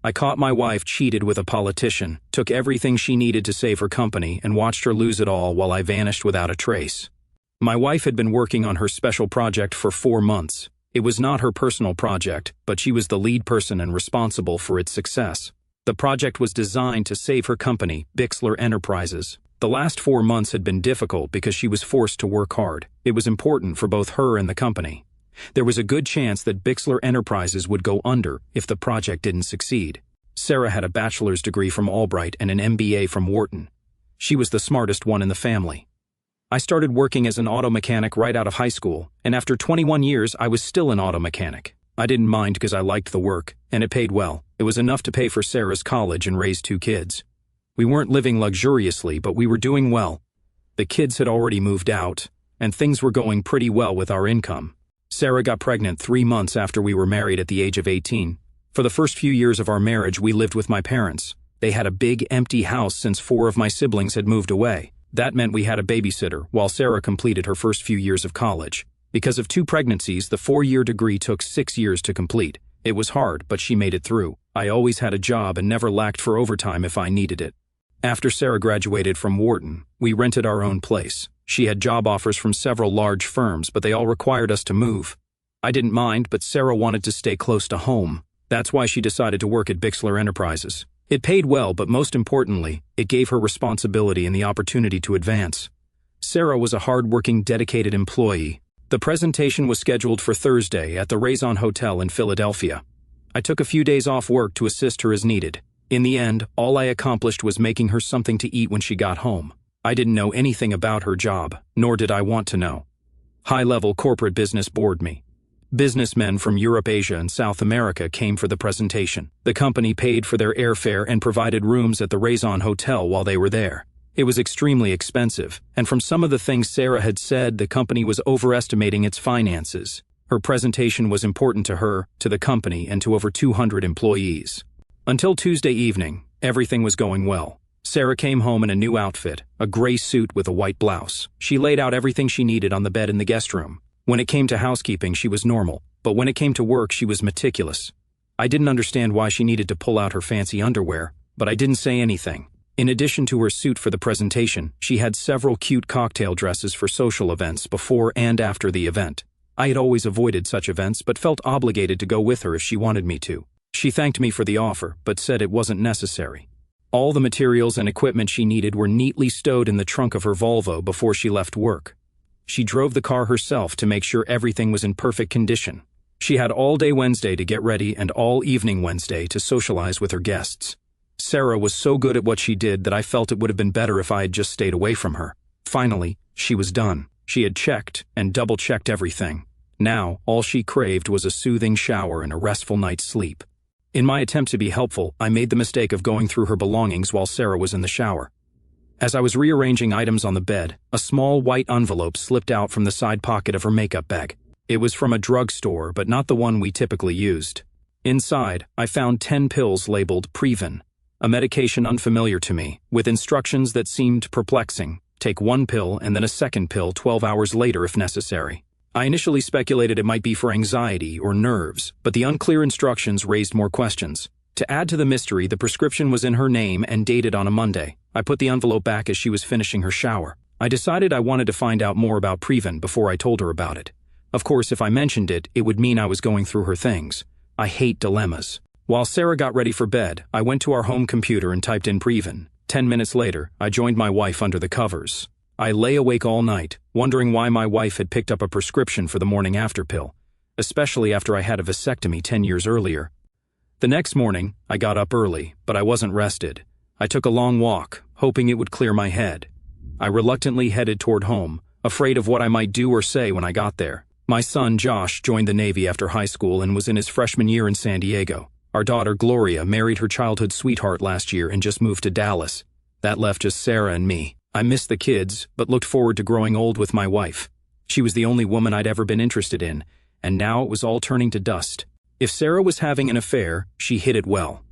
I caught my wife cheated with a politician, took everything she needed to save her company, and watched her lose it all while I vanished without a trace. My wife had been working on her special project for 4 months. It was not her personal project, but she was the lead person and responsible for its success. The project was designed to save her company, Bixler Enterprises. The last 4 months had been difficult because she was forced to work hard. It was important for both her and the company. There was a good chance that Bixler Enterprises would go under if the project didn't succeed. Sarah had a bachelor's degree from Albright and an MBA from Wharton. She was the smartest one in the family. I started working as an auto mechanic right out of high school, and after 21 years I was still an auto mechanic. I didn't mind because I liked the work, and it paid well. It was enough to pay for Sarah's college and raise 2 kids. We weren't living luxuriously, but we were doing well. The kids had already moved out, and things were going pretty well with our income. Sarah got pregnant 3 months after we were married at the age of 18. For the first few years of our marriage, we lived with my parents. They had a big, empty house since 4 of my siblings had moved away. That meant we had a babysitter while Sarah completed her first few years of college. Because of 2 pregnancies, the 4-year degree took 6 years to complete. It was hard, but she made it through. I always had a job and never lacked for overtime if I needed it. After Sarah graduated from Wharton, we rented our own place. She had job offers from several large firms, but they all required us to move. I didn't mind, but Sarah wanted to stay close to home. That's why she decided to work at Bixler Enterprises. It paid well, but most importantly, it gave her responsibility and the opportunity to advance. Sarah was a hard-working, dedicated employee. The presentation was scheduled for Thursday at the Raison Hotel in Philadelphia. I took a few days off work to assist her as needed. In the end, all I accomplished was making her something to eat when she got home. I didn't know anything about her job, nor did I want to know. High-level corporate business bored me. Businessmen from Europe, Asia, and South America came for the presentation. The company paid for their airfare and provided rooms at the Raison Hotel while they were there. It was extremely expensive, and from some of the things Sarah had said, the company was overestimating its finances. Her presentation was important to her, to the company, and to over 200 employees. Until Tuesday evening, everything was going well. Sarah came home in a new outfit, a gray suit with a white blouse. She laid out everything she needed on the bed in the guest room. When it came to housekeeping, she was normal, but when it came to work, she was meticulous. I didn't understand why she needed to pull out her fancy underwear, but I didn't say anything. In addition to her suit for the presentation, she had several cute cocktail dresses for social events before and after the event. I had always avoided such events, but felt obligated to go with her if she wanted me to. She thanked me for the offer, but said it wasn't necessary. All the materials and equipment she needed were neatly stowed in the trunk of her Volvo before she left work. She drove the car herself to make sure everything was in perfect condition. She had all day Wednesday to get ready and all evening Wednesday to socialize with her guests. Sarah was so good at what she did that I felt it would have been better if I had just stayed away from her. Finally, she was done. She had checked and double-checked everything. Now, all she craved was a soothing shower and a restful night's sleep. In my attempt to be helpful, I made the mistake of going through her belongings while Sarah was in the shower. As I was rearranging items on the bed, a small white envelope slipped out from the side pocket of her makeup bag. It was from a drugstore, but not the one we typically used. Inside, I found 10 pills labeled Previn, a medication unfamiliar to me, with instructions that seemed perplexing. Take 1 pill and then a second pill 12 hours later if necessary. I initially speculated it might be for anxiety or nerves, but the unclear instructions raised more questions. To add to the mystery, the prescription was in her name and dated on a Monday. I put the envelope back as she was finishing her shower. I decided I wanted to find out more about Previn before I told her about it. Of course, if I mentioned it, it would mean I was going through her things. I hate dilemmas. While Sarah got ready for bed, I went to our home computer and typed in Previn. 10 minutes later, I joined my wife under the covers. I lay awake all night, wondering why my wife had picked up a prescription for the morning after pill, especially after I had a vasectomy 10 years earlier. The next morning, I got up early, but I wasn't rested. I took a long walk, hoping it would clear my head. I reluctantly headed toward home, afraid of what I might do or say when I got there. My son, Josh, joined the Navy after high school and was in his freshman year in San Diego. Our daughter, Gloria, married her childhood sweetheart last year and just moved to Dallas. That left just Sarah and me. I missed the kids, but looked forward to growing old with my wife. She was the only woman I'd ever been interested in, and now it was all turning to dust. If Sarah was having an affair, she hid it well.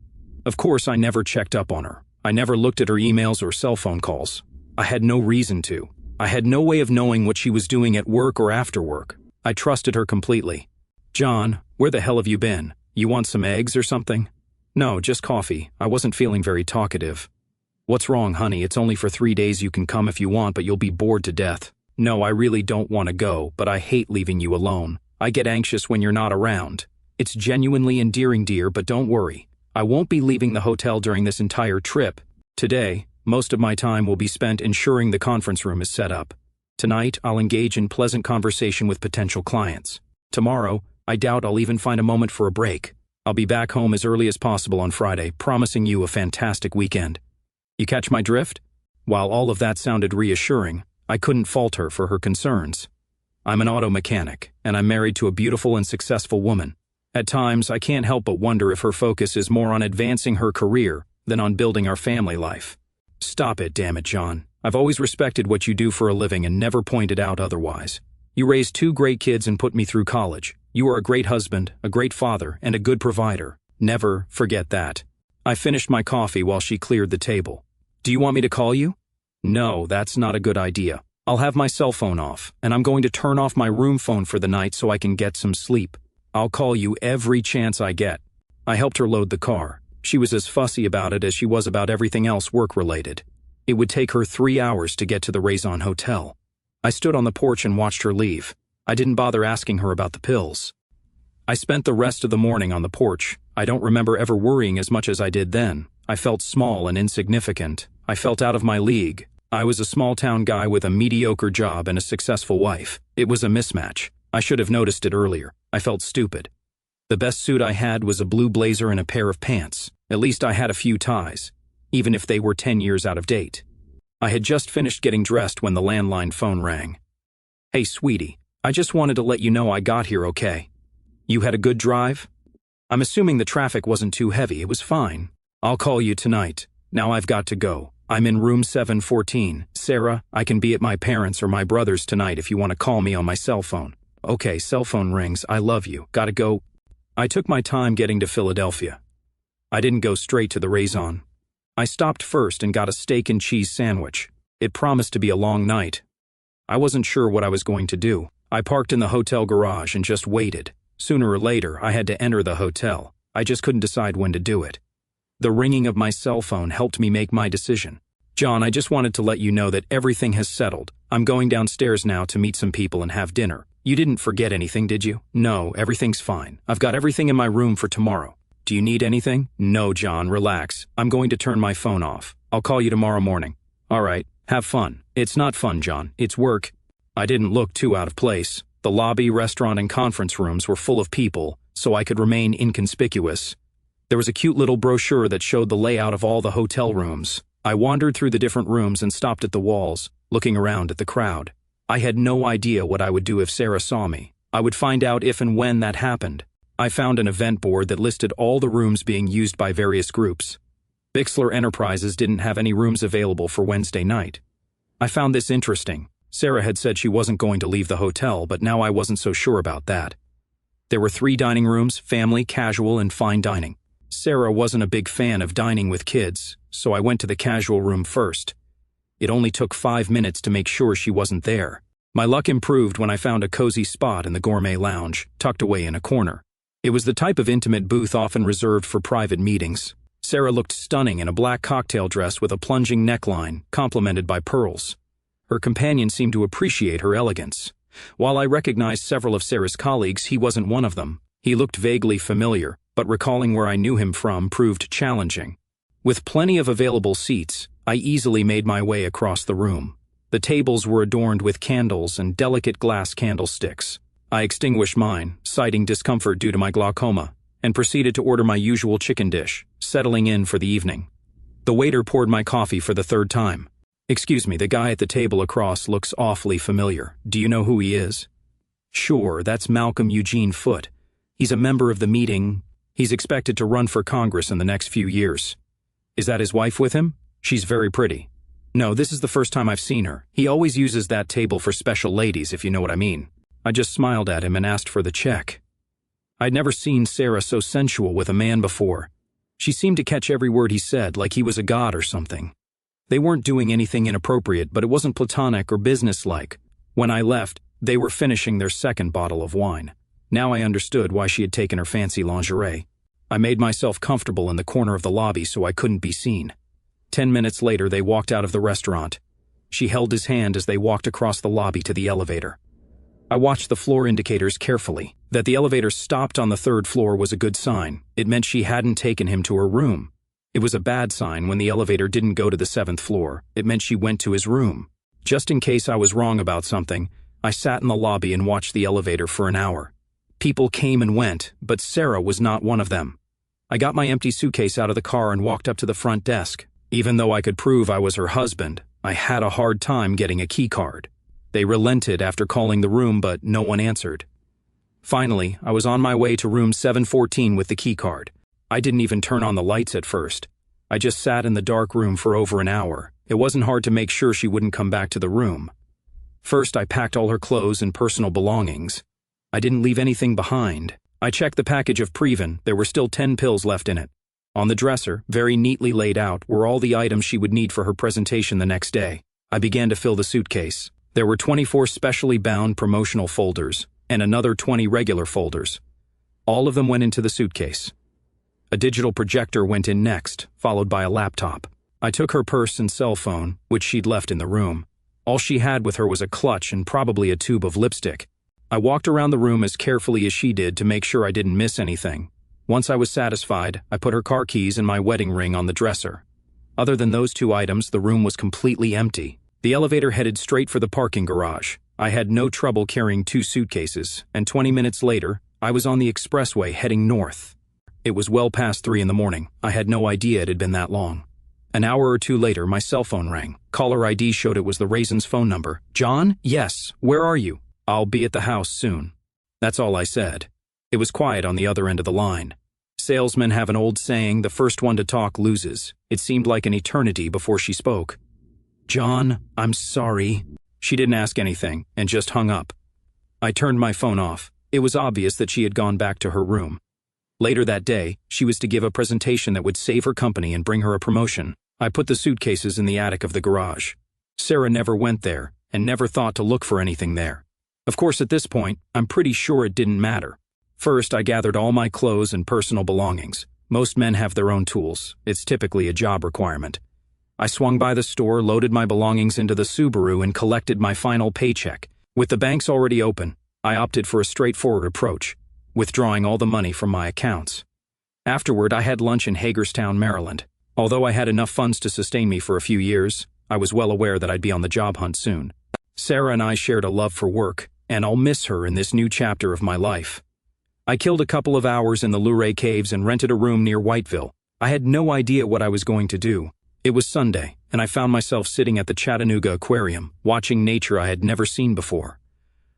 Of course, I never checked up on her. I never looked at her emails or cell phone calls. I had no reason to. I had no way of knowing what she was doing at work or after work. I trusted her completely. "John, where the hell have you been? You want some eggs or something?" No, just coffee. I wasn't feeling very talkative. What's wrong, honey? It's only for 3 days. You can come if you want, but you'll be bored to death. No, I really don't want to go, but I hate leaving you alone. I get anxious when you're not around. It's genuinely endearing, dear, but don't worry. I won't be leaving the hotel during this entire trip. Today, most of my time will be spent ensuring the conference room is set up. Tonight, I'll engage in pleasant conversation with potential clients. Tomorrow, I doubt I'll even find a moment for a break. I'll be back home as early as possible on Friday, promising you a fantastic weekend. You catch my drift? While all of that sounded reassuring, I couldn't fault her for her concerns. I'm an auto mechanic, and I'm married to a beautiful and successful woman. At times, I can't help but wonder if her focus is more on advancing her career than on building our family life. Stop it, damn it, John. I've always respected what you do for a living and never pointed out otherwise. You raised 2 great kids and put me through college. You are a great husband, a great father, and a good provider. Never forget that. I finished my coffee while she cleared the table. Do you want me to call you? No, that's not a good idea. I'll have my cell phone off, and I'm going to turn off my room phone for the night so I can get some sleep. I'll call you every chance I get. I helped her load the car. She was as fussy about it as she was about everything else work-related. It would take her 3 hours to get to the Raison Hotel. I stood on the porch and watched her leave. I didn't bother asking her about the pills. I spent the rest of the morning on the porch. I don't remember ever worrying as much as I did then. I felt small and insignificant. I felt out of my league. I was a small-town guy with a mediocre job and a successful wife. It was a mismatch. I should have noticed it earlier. I felt stupid. The best suit I had was a blue blazer and a pair of pants. At least I had a few ties, even if they were 10 years out of date. I had just finished getting dressed when the landline phone rang. Hey, sweetie, I just wanted to let you know I got here okay. You had a good drive? I'm assuming the traffic wasn't too heavy. It was fine. I'll call you tonight. Now I've got to go. I'm in room 714. Sarah, I can be at my parents' or my brother's tonight if you want to call me on my cell phone. Okay, cell phone rings. I love you. Gotta go. I took my time getting to Philadelphia. I didn't go straight to the Raison. I stopped first and got a steak and cheese sandwich. It promised to be a long night. I wasn't sure what I was going to do. I parked in the hotel garage and just waited. Sooner or later, I had to enter the hotel. I just couldn't decide when to do it. The ringing of my cell phone helped me make my decision. John, I just wanted to let you know that everything has settled. I'm going downstairs now to meet some people and have dinner. You didn't forget anything, did you? No, everything's fine. I've got everything in my room for tomorrow. Do you need anything? No, John, relax. I'm going to turn my phone off. I'll call you tomorrow morning. All right, have fun. It's not fun, John. It's work. I didn't look too out of place. The lobby, restaurant, and conference rooms were full of people, so I could remain inconspicuous. There was a cute little brochure that showed the layout of all the hotel rooms. I wandered through the different rooms and stopped at the walls, looking around at the crowd. I had no idea what I would do if Sarah saw me. I would find out if and when that happened. I found an event board that listed all the rooms being used by various groups. Bixler Enterprises didn't have any rooms available for Wednesday night. I found this interesting. Sarah had said she wasn't going to leave the hotel, but now I wasn't so sure about that. There were 3 dining rooms, family, casual, and fine dining. Sarah wasn't a big fan of dining with kids, so I went to the casual room first. It only took 5 minutes to make sure she wasn't there. My luck improved when I found a cozy spot in the gourmet lounge, tucked away in a corner. It was the type of intimate booth often reserved for private meetings. Sarah looked stunning in a black cocktail dress with a plunging neckline, complemented by pearls. Her companion seemed to appreciate her elegance. While I recognized several of Sarah's colleagues, he wasn't one of them. He looked vaguely familiar, but recalling where I knew him from proved challenging. With plenty of available seats, I easily made my way across the room. The tables were adorned with candles and delicate glass candlesticks. I extinguished mine, citing discomfort due to my glaucoma, and proceeded to order my usual chicken dish, settling in for the evening. The waiter poured my coffee for the 3rd time. Excuse me, the guy at the table across looks awfully familiar. Do you know who he is? Sure, that's Malcolm Eugene Foote. He's a member of the meeting. He's expected to run for Congress in the next few years. Is that his wife with him? She's very pretty. No, this is the first time I've seen her. He always uses that table for special ladies, if you know what I mean. I just smiled at him and asked for the check. I'd never seen Sarah so sensual with a man before. She seemed to catch every word he said like he was a god or something. They weren't doing anything inappropriate, but it wasn't platonic or businesslike. When I left, they were finishing their 2nd bottle of wine. Now I understood why she had taken her fancy lingerie. I made myself comfortable in the corner of the lobby so I couldn't be seen. 10 minutes later, they walked out of the restaurant. She held his hand as they walked across the lobby to the elevator. I watched the floor indicators carefully. That the elevator stopped on the 3rd floor was a good sign. It meant she hadn't taken him to her room. It was a bad sign when the elevator didn't go to the 7th floor. It meant she went to his room. Just in case I was wrong about something, I sat in the lobby and watched the elevator for an hour. People came and went, but Sarah was not one of them. I got my empty suitcase out of the car and walked up to the front desk. Even though I could prove I was her husband, I had a hard time getting a key card. They relented after calling the room, but no one answered. Finally, I was on my way to room 714 with the key card. I didn't even turn on the lights at first. I just sat in the dark room for over an hour. It wasn't hard to make sure she wouldn't come back to the room. First, I packed all her clothes and personal belongings. I didn't leave anything behind. I checked the package of Previn. There were still 10 pills left in it. On the dresser, very neatly laid out, were all the items she would need for her presentation the next day. I began to fill the suitcase. There were 24 specially bound promotional folders and another 20 regular folders. All of them went into the suitcase. A digital projector went in next, followed by a laptop. I took her purse and cell phone, which she'd left in the room. All she had with her was a clutch and probably a tube of lipstick. I walked around the room as carefully as she did to make sure I didn't miss anything. Once I was satisfied, I put her car keys and my wedding ring on the dresser. Other than those 2 items, the room was completely empty. The elevator headed straight for the parking garage. I had no trouble carrying 2 suitcases, and 20 minutes later, I was on the expressway heading north. It was well past 3 in the morning. I had no idea it had been that long. An hour or 2 later, my cell phone rang. Caller ID showed it was the Raisins phone number. John? Yes. Where are you? I'll be at the house soon. That's all I said. It was quiet on the other end of the line. Salesmen have an old saying, the first one to talk loses. It seemed like an eternity before she spoke. John, I'm sorry. She didn't ask anything and just hung up. I turned my phone off. It was obvious that she had gone back to her room. Later that day, she was to give a presentation that would save her company and bring her a promotion. I put the suitcases in the attic of the garage. Sarah never went there and never thought to look for anything there. Of course, at this point, I'm pretty sure it didn't matter. First, I gathered all my clothes and personal belongings. Most men have their own tools. It's typically a job requirement. I swung by the store, loaded my belongings into the Subaru, and collected my final paycheck. With the banks already open, I opted for a straightforward approach, withdrawing all the money from my accounts. Afterward, I had lunch in Hagerstown, Maryland. Although I had enough funds to sustain me for a few years, I was well aware that I'd be on the job hunt soon. Sarah and I shared a love for work, and I'll miss her in this new chapter of my life. I killed a couple of hours in the Luray Caves and rented a room near Whiteville. I had no idea what I was going to do. It was Sunday, and I found myself sitting at the Chattanooga Aquarium, watching nature I had never seen before.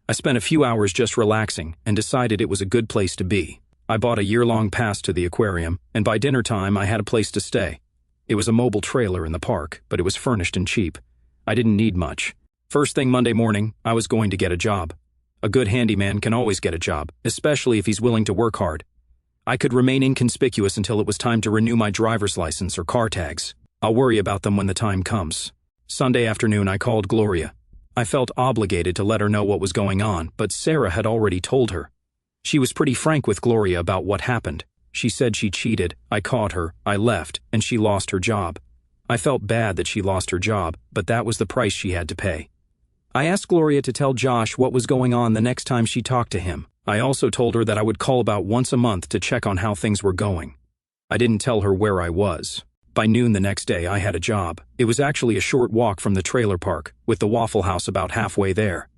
I spent a few hours just relaxing and decided it was a good place to be. I bought a year-long pass to the aquarium, and by dinner time I had a place to stay. It was a mobile trailer in the park, but it was furnished and cheap. I didn't need much. First thing Monday morning, I was going to get a job. A good handyman can always get a job, especially if he's willing to work hard. I could remain inconspicuous until it was time to renew my driver's license or car tags. I'll worry about them when the time comes. Sunday afternoon, I called Gloria. I felt obligated to let her know what was going on, but Sarah had already told her. She was pretty frank with Gloria about what happened. She said she cheated, I caught her, I left, and she lost her job. I felt bad that she lost her job, but that was the price she had to pay. I asked Gloria to tell Josh what was going on the next time she talked to him. I also told her that I would call about once a month to check on how things were going. I didn't tell her where I was. By noon the next day, I had a job. It was actually a short walk from the trailer park, with the Waffle House about halfway there.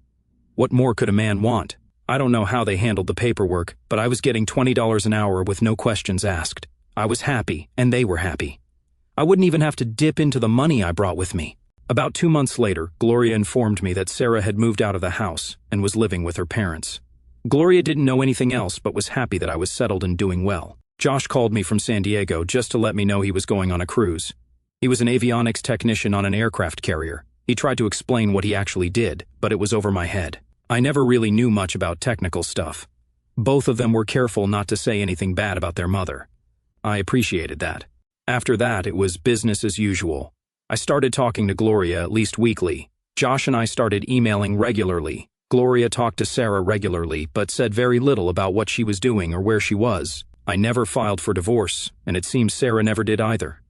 What more could a man want? I don't know how they handled the paperwork, but I was getting $20 an hour with no questions asked. I was happy, and they were happy. I wouldn't even have to dip into the money I brought with me. About 2 months later, Gloria informed me that Sarah had moved out of the house and was living with her parents. Gloria didn't know anything else but was happy that I was settled and doing well. Josh called me from San Diego just to let me know he was going on a cruise. He was an avionics technician on an aircraft carrier. He tried to explain what he actually did, but it was over my head. I never really knew much about technical stuff. Both of them were careful not to say anything bad about their mother. I appreciated that. After that, it was business as usual. I started talking to Gloria at least weekly. Josh and I started emailing regularly. Gloria talked to Sarah regularly, but said very little about what she was doing or where she was. I never filed for divorce, and it seems Sarah never did either.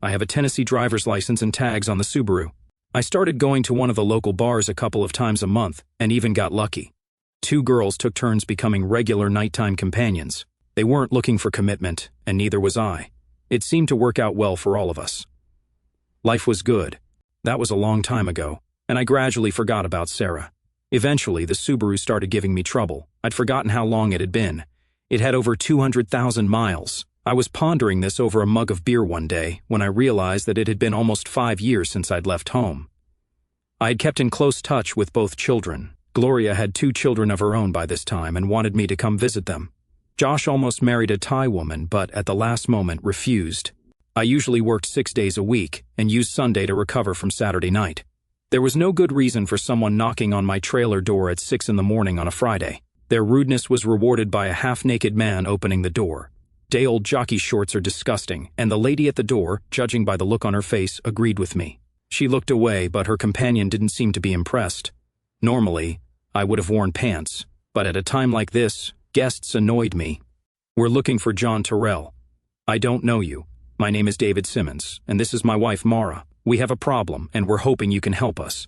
I have a Tennessee driver's license and tags on the Subaru. I started going to one of the local bars a couple of times a month, and even got lucky. 2 girls took turns becoming regular nighttime companions. They weren't looking for commitment, and neither was I. It seemed to work out well for all of us. Life was good. That was a long time ago, and I gradually forgot about Sarah. Eventually, the Subaru started giving me trouble. I'd forgotten how long it had been. It had over 200,000 miles. I was pondering this over a mug of beer one day when I realized that it had been almost 5 years since I'd left home. I had kept in close touch with both children. Gloria had 2 children of her own by this time and wanted me to come visit them. Josh almost married a Thai woman, but at the last moment refused. I usually worked 6 days a week and used Sunday to recover from Saturday night. There was no good reason for someone knocking on my trailer door at 6 in the morning on a Friday. Their rudeness was rewarded by a half-naked man opening the door. Day-old jockey shorts are disgusting, and the lady at the door, judging by the look on her face, agreed with me. She looked away, but her companion didn't seem to be impressed. Normally, I would have worn pants, but at a time like this, guests annoyed me. "We're looking for John Terrell." "I don't know you. My name is David Simmons, and this is my wife Mara. We have a problem, and we're hoping you can help us."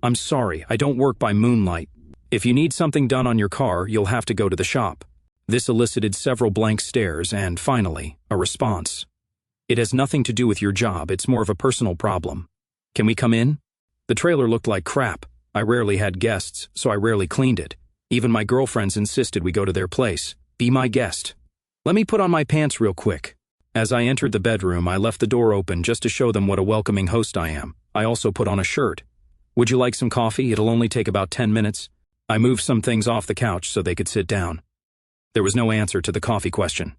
"I'm sorry, I don't work by moonlight. If you need something done on your car, you'll have to go to the shop." This elicited several blank stares and, finally, a response. "It has nothing to do with your job, it's more of a personal problem. Can we come in?" The trailer looked like crap. I rarely had guests, so I rarely cleaned it. Even my girlfriends insisted we go to their place. "Be my guest." "Let me put on my pants real quick." As I entered the bedroom, I left the door open just to show them what a welcoming host I am. I also put on a shirt. "Would you like some coffee? It'll only take about 10 minutes. I moved some things off the couch so they could sit down. There was no answer to the coffee question.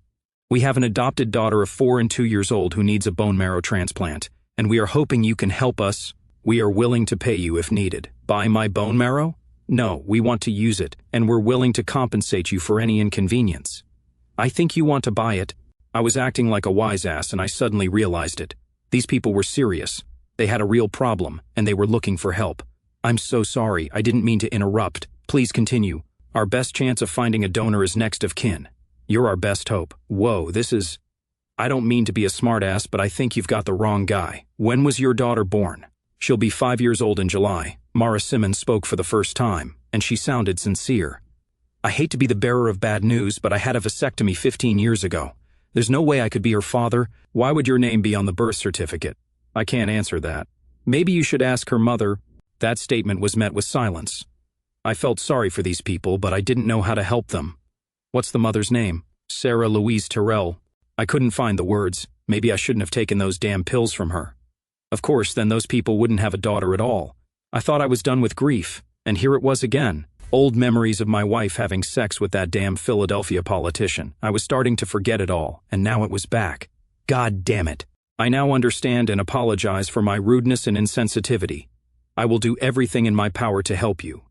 "We have an adopted daughter of 4 and 2 years old who needs a bone marrow transplant, and we are hoping you can help us. We are willing to pay you if needed." "Buy my bone marrow?" "No, we want to use it, and we're willing to compensate you for any inconvenience." "I think you want to buy it." I was acting like a wise ass, and I suddenly realized it. These people were serious. They had a real problem, and they were looking for help. "I'm so sorry, I didn't mean to interrupt. Please continue. Our best chance of finding a donor is next of kin. You're our best hope." "Whoa, this is... I don't mean to be a smartass, but I think you've got the wrong guy. When was your daughter born?" "She'll be 5 years old in July." Mara Simmons spoke for the first time, and she sounded sincere. "I hate to be the bearer of bad news, but I had a vasectomy 15 years ago. There's no way I could be her father. Why would your name be on the birth certificate?" "I can't answer that." "Maybe you should ask her mother." That statement was met with silence. I felt sorry for these people, but I didn't know how to help them. "What's the mother's name?" "Sarah Louise Terrell." I couldn't find the words. Maybe I shouldn't have taken those damn pills from her. Of course, then those people wouldn't have a daughter at all. I thought I was done with grief, and here it was again. Old memories of my wife having sex with that damn Philadelphia politician. I was starting to forget it all, and now it was back. God damn it. I now understand and apologize for my rudeness and insensitivity. I will do everything in my power to help you.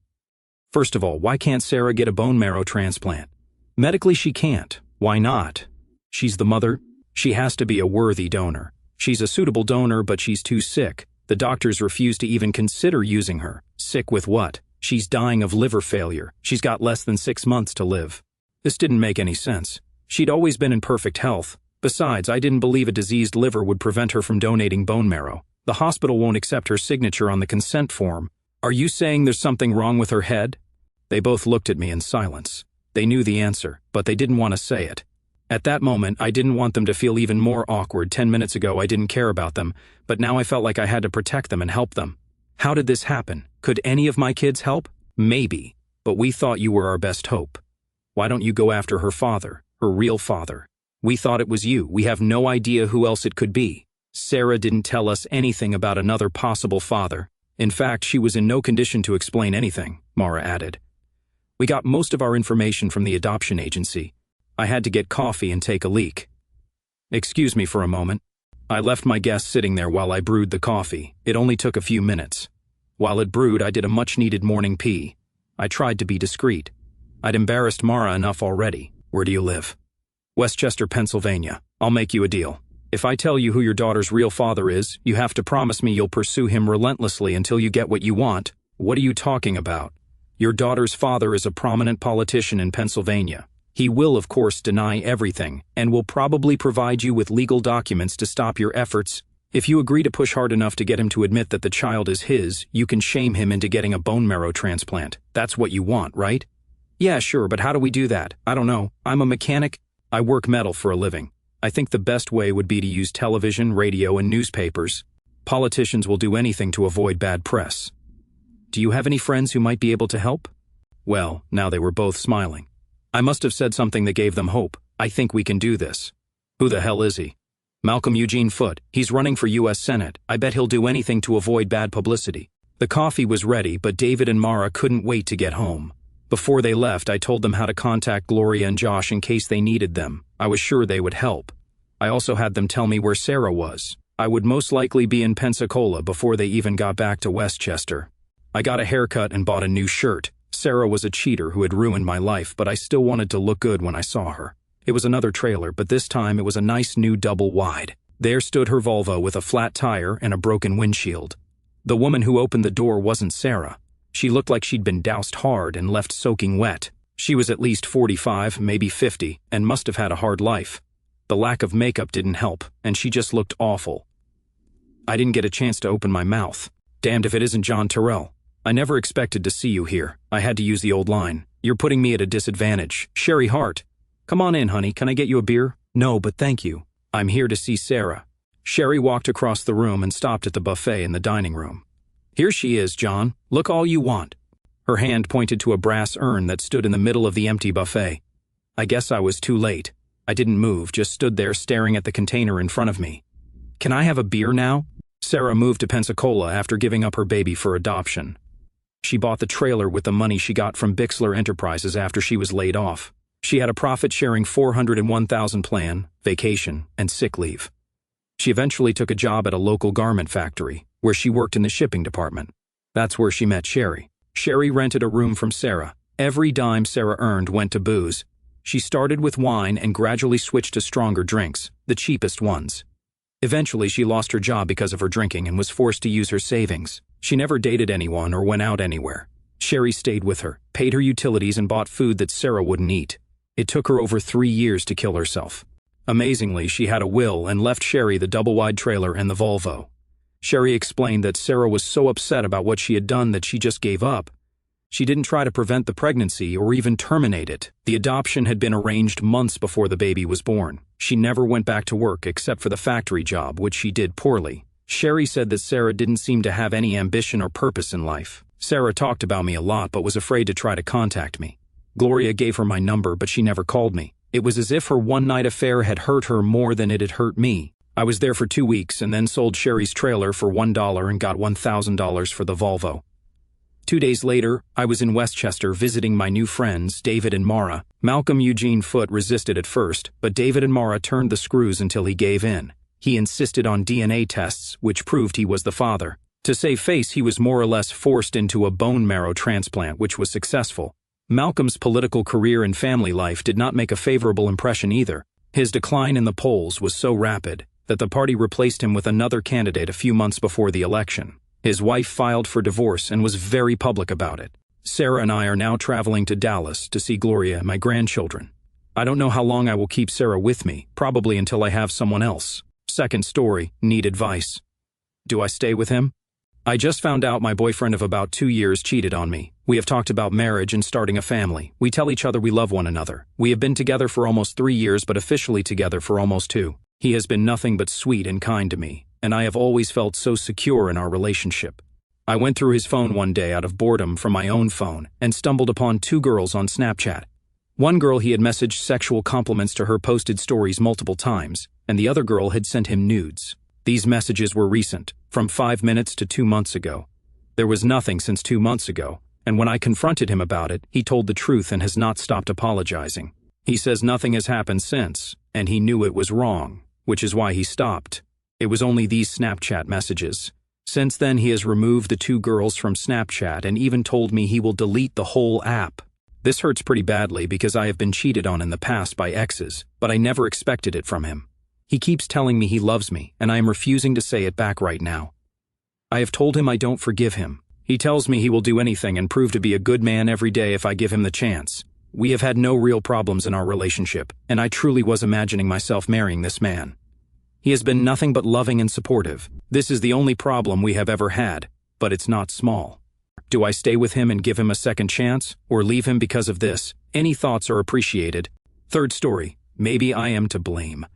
First of all, why can't Sarah get a bone marrow transplant? Medically, she can't. Why not? She's the mother. She has to be a worthy donor. She's a suitable donor, but she's too sick. The doctors refuse to even consider using her. Sick with what? She's dying of liver failure. She's got less than 6 months to live. This didn't make any sense. She'd always been in perfect health. Besides, I didn't believe a diseased liver would prevent her from donating bone marrow. The hospital won't accept her signature on the consent form. "Are you saying there's something wrong with her head?" They both looked at me in silence. They knew the answer, but they didn't want to say it. At that moment, I didn't want them to feel even more awkward. 10 minutes ago, I didn't care about them, but now I felt like I had to protect them and help them. How did this happen? Could any of my kids help? Maybe, but we thought you were our best hope. Why don't you go after her father, her real father? We thought it was you. We have no idea who else it could be. Sarah didn't tell us anything about another possible father. In fact, she was in no condition to explain anything, Mara added. We got most of our information from the adoption agency. I had to get coffee and take a leak. Excuse me for a moment. I left my guest sitting there while I brewed the coffee. It only took a few minutes. While it brewed, I did a much-needed morning pee. I tried to be discreet. I'd embarrassed Mara enough already. Where do you live? Westchester, Pennsylvania. I'll make you a deal. If I tell you who your daughter's real father is, you have to promise me you'll pursue him relentlessly until you get what you want. What are you talking about? Your daughter's father is a prominent politician in Pennsylvania. He will, of course, deny everything, and will probably provide you with legal documents to stop your efforts. If you agree to push hard enough to get him to admit that the child is his, you can shame him into getting a bone marrow transplant. That's what you want, right? Yeah, sure, but how do we do that? I don't know. I'm a mechanic. I work metal for a living. I think the best way would be to use television, radio, and newspapers. Politicians will do anything to avoid bad press. Do you have any friends who might be able to help? Well, now they were both smiling. I must have said something that gave them hope. I think we can do this. Who the hell is he? Malcolm Eugene Foote. He's running for U.S. Senate. I bet he'll do anything to avoid bad publicity. The coffee was ready, but David and Mara couldn't wait to get home. Before they left, I told them how to contact Gloria and Josh in case they needed them. I was sure they would help. I also had them tell me where Sarah was. I would most likely be in Pensacola before they even got back to Westchester. I got a haircut and bought a new shirt. Sarah was a cheater who had ruined my life, but I still wanted to look good when I saw her. It was another trailer, but this time it was a nice new double wide. There stood her Volvo with a flat tire and a broken windshield. The woman who opened the door wasn't Sarah. She looked like she'd been doused hard and left soaking wet. She was at least 45, maybe 50, and must have had a hard life. The lack of makeup didn't help, and she just looked awful. I didn't get a chance to open my mouth. Damned if it isn't John Terrell. I never expected to see you here. I had to use the old line. You're putting me at a disadvantage. Sherry Hart. Come on in, honey. Can I get you a beer? No, but thank you. I'm here to see Sarah. Sherry walked across the room and stopped at the buffet in the dining room. Here she is, John. Look all you want. Her hand pointed to a brass urn that stood in the middle of the empty buffet. I guess I was too late. I didn't move, just stood there staring at the container in front of me. Can I have a beer now? Sarah moved to Pensacola after giving up her baby for adoption. She bought the trailer with the money she got from Bixler Enterprises after she was laid off. She had a profit-sharing $401,000 plan, vacation, and sick leave. She eventually took a job at a local garment factory, where she worked in the shipping department. That's where she met Sherry. Sherry rented a room from Sarah. Every dime Sarah earned went to booze. She started with wine and gradually switched to stronger drinks, the cheapest ones. Eventually, she lost her job because of her drinking and was forced to use her savings. She never dated anyone or went out anywhere. Sherry stayed with her, paid her utilities, and bought food that Sarah wouldn't eat. It took her over 3 years to kill herself. Amazingly, she had a will and left Sherry the double-wide trailer and the Volvo. Sherry explained that Sarah was so upset about what she had done that she just gave up. She didn't try to prevent the pregnancy or even terminate it. The adoption had been arranged months before the baby was born. She never went back to work except for the factory job, which she did poorly. Sherry said that Sarah didn't seem to have any ambition or purpose in life. Sarah talked about me a lot but was afraid to try to contact me. Gloria gave her my number, but she never called me. It was as if her one-night affair had hurt her more than it had hurt me. I was there for 2 weeks and then sold Sherry's trailer for $1 and got $1,000 for the Volvo. 2 days later, I was in Westchester visiting my new friends, David and Mara. Malcolm Eugene Foote resisted at first, but David and Mara turned the screws until he gave in. He insisted on DNA tests, which proved he was the father. To save face, he was more or less forced into a bone marrow transplant, which was successful. Malcolm's political career and family life did not make a favorable impression either. His decline in the polls was so rapid that the party replaced him with another candidate a few months before the election. His wife filed for divorce and was very public about it. Sarah and I are now traveling to Dallas to see Gloria and my grandchildren. I don't know how long I will keep Sarah with me, probably until I have someone else. Second story, need advice. Do I stay with him? I just found out my boyfriend of about 2 years cheated on me. We have talked about marriage and starting a family. We tell each other we love one another. We have been together for almost 3 years, but officially together for almost 2. He has been nothing but sweet and kind to me, and I have always felt so secure in our relationship. I went through his phone one day out of boredom from my own phone and stumbled upon 2 girls on Snapchat. One girl he had messaged sexual compliments to her, posted stories multiple times, and the other girl had sent him nudes. These messages were recent, from 5 minutes to 2 months ago. There was nothing since 2 months ago, and when I confronted him about it, he told the truth and has not stopped apologizing. He says nothing has happened since, and he knew it was wrong, which is why he stopped. It was only these Snapchat messages. Since then, he has removed the 2 girls from Snapchat and even told me he will delete the whole app. This hurts pretty badly because I have been cheated on in the past by exes, but I never expected it from him. He keeps telling me he loves me, and I am refusing to say it back right now. I have told him I don't forgive him. He tells me he will do anything and prove to be a good man every day if I give him the chance. We have had no real problems in our relationship, and I truly was imagining myself marrying this man. He has been nothing but loving and supportive. This is the only problem we have ever had, but it's not small. Do I stay with him and give him a second chance, or leave him because of this? Any thoughts are appreciated. Third story, maybe I am to blame.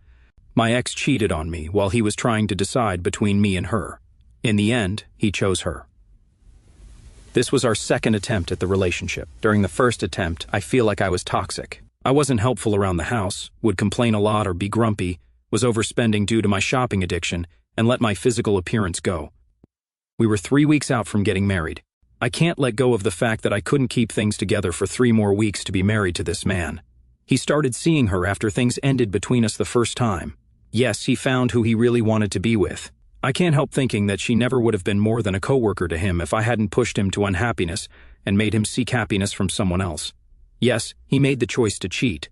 My ex cheated on me while he was trying to decide between me and her. In the end, he chose her. This was our second attempt at the relationship. During the first attempt, I feel like I was toxic. I wasn't helpful around the house, would complain a lot or be grumpy, was overspending due to my shopping addiction, and let my physical appearance go. We were 3 weeks out from getting married. I can't let go of the fact that I couldn't keep things together for 3 more weeks to be married to this man. He started seeing her after things ended between us the first time. Yes, he found who he really wanted to be with. I can't help thinking that she never would have been more than a coworker to him if I hadn't pushed him to unhappiness and made him seek happiness from someone else. Yes, he made the choice to cheat.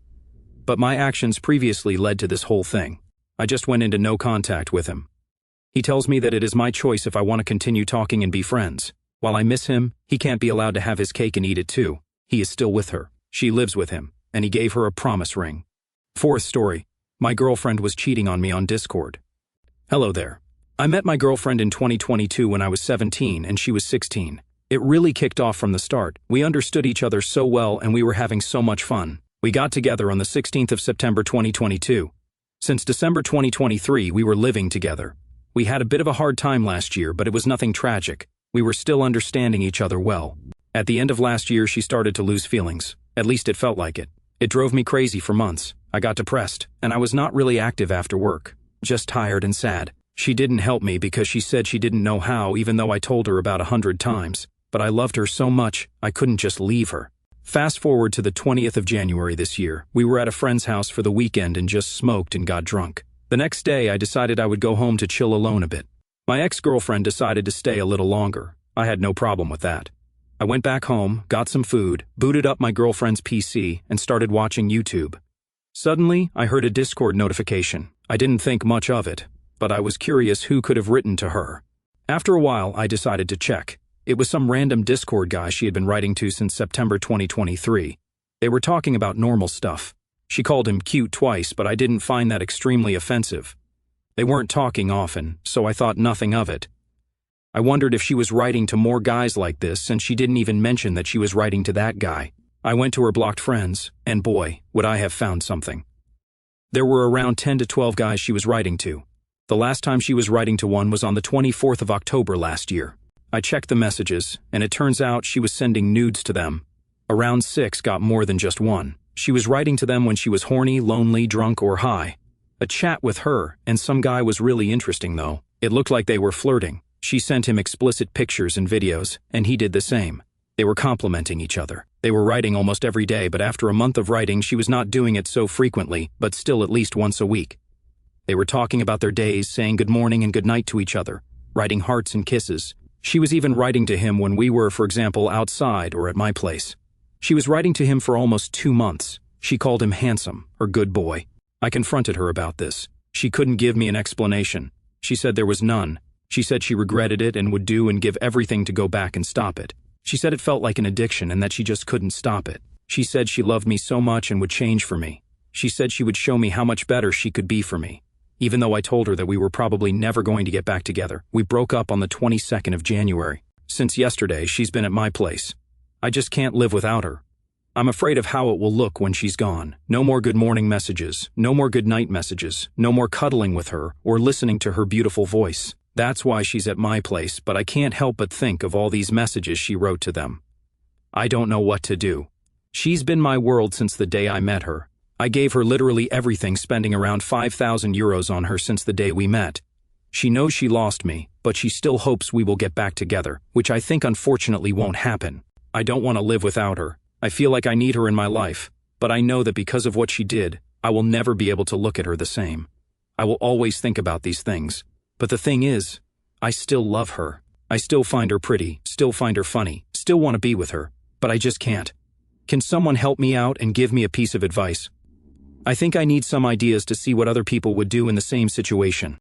But my actions previously led to this whole thing. I just went into no contact with him. He tells me that it is my choice if I want to continue talking and be friends. While I miss him, he can't be allowed to have his cake and eat it too. He is still with her. She lives with him, and he gave her a promise ring. Fourth story. My girlfriend was cheating on me on Discord. Hello there. I met my girlfriend in 2022 when I was 17 and she was 16. It really kicked off from the start. We understood each other so well and we were having so much fun. We got together on the 16th of September 2022. Since December 2023, we were living together. We had a bit of a hard time last year, but it was nothing tragic. We were still understanding each other well. At the end of last year, she started to lose feelings. At least it felt like it. It drove me crazy for months. I got depressed, and I was not really active after work. Just tired and sad. She didn't help me because she said she didn't know how, even though I told her about 100 times. But I loved her so much, I couldn't just leave her. Fast forward to the 20th of January this year. We were at a friend's house for the weekend and just smoked and got drunk. The next day, I decided I would go home to chill alone a bit. My ex-girlfriend decided to stay a little longer. I had no problem with that. I went back home, got some food, booted up my girlfriend's PC, and started watching YouTube. Suddenly, I heard a Discord notification. I didn't think much of it, but I was curious who could have written to her. After a while, I decided to check. It was some random Discord guy she had been writing to since September 2023. They were talking about normal stuff. She called him cute twice, but I didn't find that extremely offensive. They weren't talking often, so I thought nothing of it. I wondered if she was writing to more guys like this, since she didn't even mention that she was writing to that guy. I went to her blocked friends, and boy, would I have found something. There were around 10 to 12 guys she was writing to. The last time she was writing to one was on the 24th of October last year. I checked the messages, and it turns out she was sending nudes to them. Around 6 got more than just one. She was writing to them when she was horny, lonely, drunk, or high. A chat with her, and some guy was really interesting though. It looked like they were flirting. She sent him explicit pictures and videos, and he did the same. They were complimenting each other. They were writing almost every day, but after a month of writing, she was not doing it so frequently, but still at least once a week. They were talking about their days, saying good morning and good night to each other, writing hearts and kisses. She was even writing to him when we were, for example, outside or at my place. She was writing to him for almost 2 months. She called him handsome, or good boy. I confronted her about this. She couldn't give me an explanation. She said there was none. She said she regretted it and would do and give everything to go back and stop it. She said it felt like an addiction and that she just couldn't stop it. She said she loved me so much and would change for me. She said she would show me how much better she could be for me. Even though I told her that we were probably never going to get back together, we broke up on the 22nd of January. Since yesterday, she's been at my place. I just can't live without her. I'm afraid of how it will look when she's gone. No more good morning messages, no more good night messages, no more cuddling with her or listening to her beautiful voice. That's why she's at my place, but I can't help but think of all these messages she wrote to them. I don't know what to do. She's been my world since the day I met her. I gave her literally everything, spending around 5,000 euros on her since the day we met. She knows she lost me, but she still hopes we will get back together, which I think unfortunately won't happen. I don't want to live without her. I feel like I need her in my life, but I know that because of what she did, I will never be able to look at her the same. I will always think about these things. But the thing is, I still love her. I still find her pretty, still find her funny, still want to be with her, but I just can't. Can someone help me out and give me a piece of advice? I think I need some ideas to see what other people would do in the same situation.